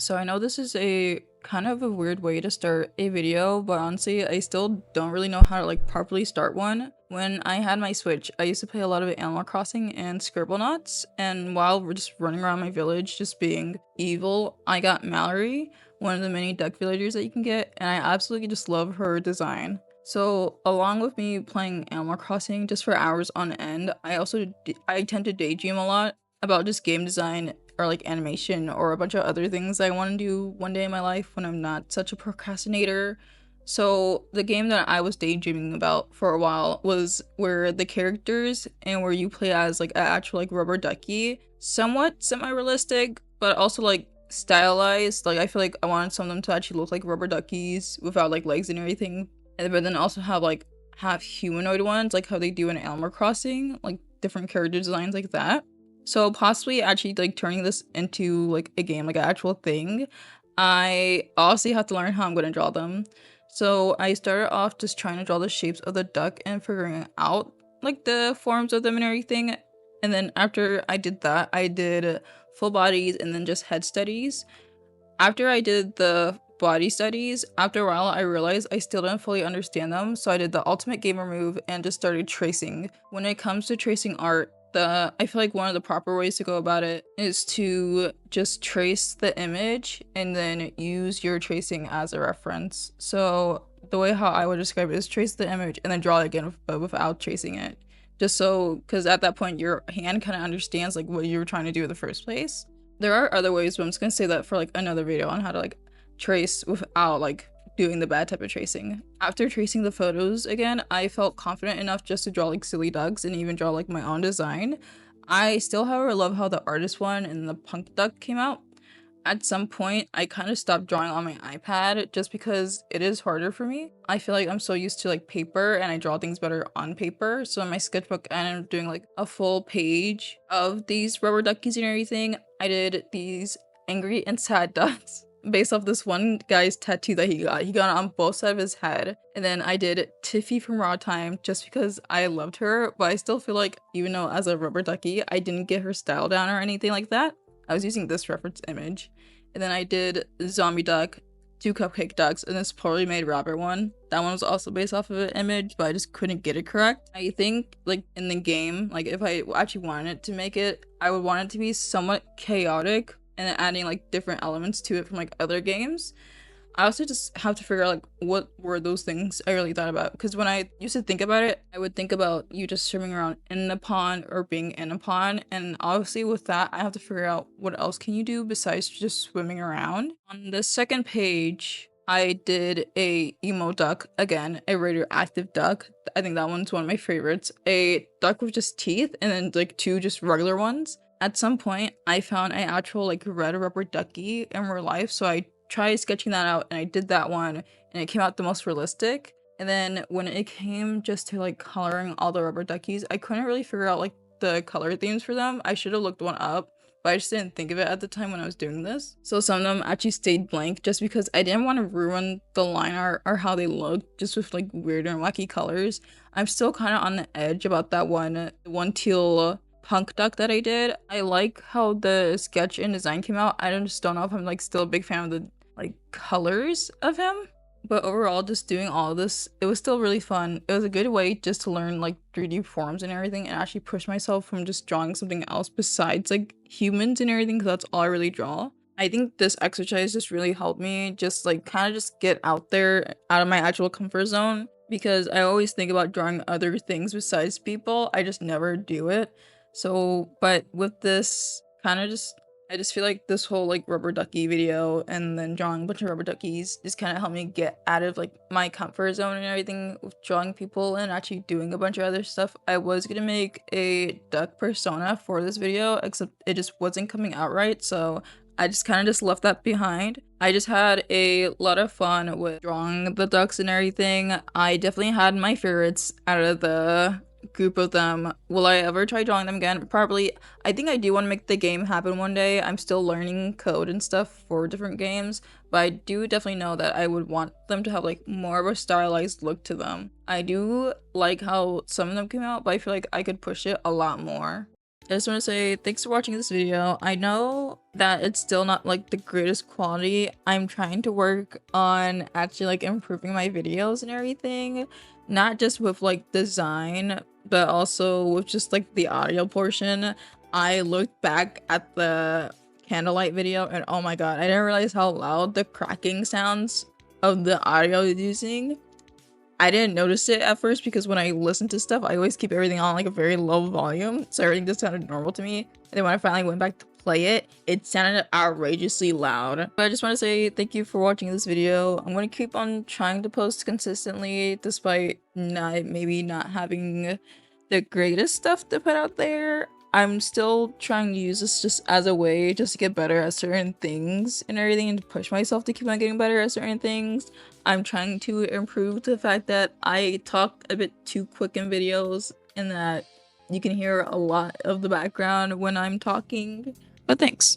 So I know this is a kind of a weird way to start a video, but honestly, I still don't really know how to like properly start one. When I had my Switch, I used to play a lot of Animal Crossing and Scribblenauts, and while we're just running around my village just being evil, I got Mallory, one of the many duck villagers that you can get, and I absolutely just love her design. So along with me playing Animal Crossing just for hours on end, I tend to daydream a lot about just game design or like animation or a bunch of other things I want to do one day in my life when I'm not such a procrastinator. So the game that I was daydreaming about for a while was where the characters and where you play as like an actual like rubber ducky, somewhat semi-realistic, but also like stylized. Like I feel like I wanted some of them to actually look like rubber duckies without like legs and everything. And but then also have humanoid ones like how they do in Animal Crossing, like different character designs like that. So possibly actually like turning this into like a game, like an actual thing. I obviously have to learn how I'm gonna draw them. So I started off just trying to draw the shapes of the duck and figuring out like the forms of them and everything. And then after I did that, I did full bodies and then just head studies. After I did the body studies, after a while I realized I still didn't fully understand them, so I did the ultimate gamer move and just started tracing. When it comes to tracing art, I feel like one of the proper ways to go about it is to just trace the image and then use your tracing as a reference. So the way how I would describe it is trace the image and then draw it again but without tracing it. Just so, because at that point your hand kind of understands like what you were trying to do in the first place. There are other ways, but I'm just gonna say that for like another video on how to like trace without like doing the bad type of tracing. After tracing the photos again, I felt confident enough just to draw like silly ducks and even draw like my own design. I still, however, love how the artist one and the punk duck came out. At some point, I kind of stopped drawing on my iPad just because it is harder for me. I feel like I'm so used to like paper and I draw things better on paper. So in my sketchbook, I ended up doing like a full page of these rubber duckies and everything. I did these angry and sad ducks based off this one guy's tattoo that he got. He got it on both sides of his head. And then I did Tiffy from Raw Time just because I loved her, but I still feel like even though as a rubber ducky, I didn't get her style down or anything like that. I was using this reference image. And then I did Zombie Duck, 2 Cupcake Ducks, and this Poorly Made Rabbit one. That one was also based off of an image, but I just couldn't get it correct. I think, like, in the game, like, if I actually wanted to make it, I would want it to be somewhat chaotic and then adding, like, different elements to it from, like, other games. I also just have to figure out like what were those things I really thought about, because when I used to think about it, I would think about you just swimming around in a pond or being in a pond, and obviously with that I have to figure out what else can you do besides just swimming around. On the second page I did a emo duck, again a radioactive duck. I think that one's one of my favorites. A duck with just teeth and then like 2 just regular ones. At some point I found an actual like red rubber ducky in real life, so I tried sketching that out and I did that one and it came out the most realistic. And then when it came just to like coloring all the rubber duckies, I couldn't really figure out like the color themes for them. I should have looked one up, but I just didn't think of it at the time when I was doing this. So some of them actually stayed blank just because I didn't want to ruin the line art or how they look just with like weird and wacky colors. I'm still kind of on the edge about that one teal punk duck that I did. I like how the sketch and design came out. I just don't know if I'm like still a big fan of the like colors of him, but overall just doing all of this, it was still really fun. It was a good way just to learn like 3D forms and everything and actually push myself from just drawing something else besides like humans and everything, because that's all I really draw. I think this exercise just really helped me just like kind of just get out there out of my actual comfort zone, because I always think about drawing other things besides people. I just never do it. So but with this kind of just, I just feel like this whole like rubber ducky video and then drawing a bunch of rubber duckies just kind of helped me get out of like my comfort zone and everything with drawing people and actually doing a bunch of other stuff. I was gonna make a duck persona for this video, except it just wasn't coming out right, so I just kind of just left that behind. I just had a lot of fun with drawing the ducks and everything. I definitely had my favorites out of the group of them. Will I ever try drawing them again? Probably. I think I do want to make the game happen one day. I'm still learning code and stuff for different games, but I do definitely know that I would want them to have like more of a stylized look to them. I do like how some of them came out, but I feel like I could push it a lot more. I just want to say thanks for watching this video. I know that it's still not like the greatest quality. I'm trying to work on actually like improving my videos and everything, not just with like design, but also with just like the audio portion. I looked back at the candlelight video and oh my god, I didn't realize how loud the cracking sounds of the audio is using. I didn't notice it at first because when I listen to stuff, I always keep everything on like a very low volume, so everything just sounded normal to me. And then when I finally went back to play it, it sounded outrageously loud. But I just want to say thank you for watching this video. I'm going to keep on trying to post consistently despite maybe not having the greatest stuff to put out there. I'm still trying to use this just as a way just to get better at certain things and everything, and to push myself to keep on getting better at certain things. I'm trying to improve the fact that I talk a bit too quick in videos and that you can hear a lot of the background when I'm talking. But thanks.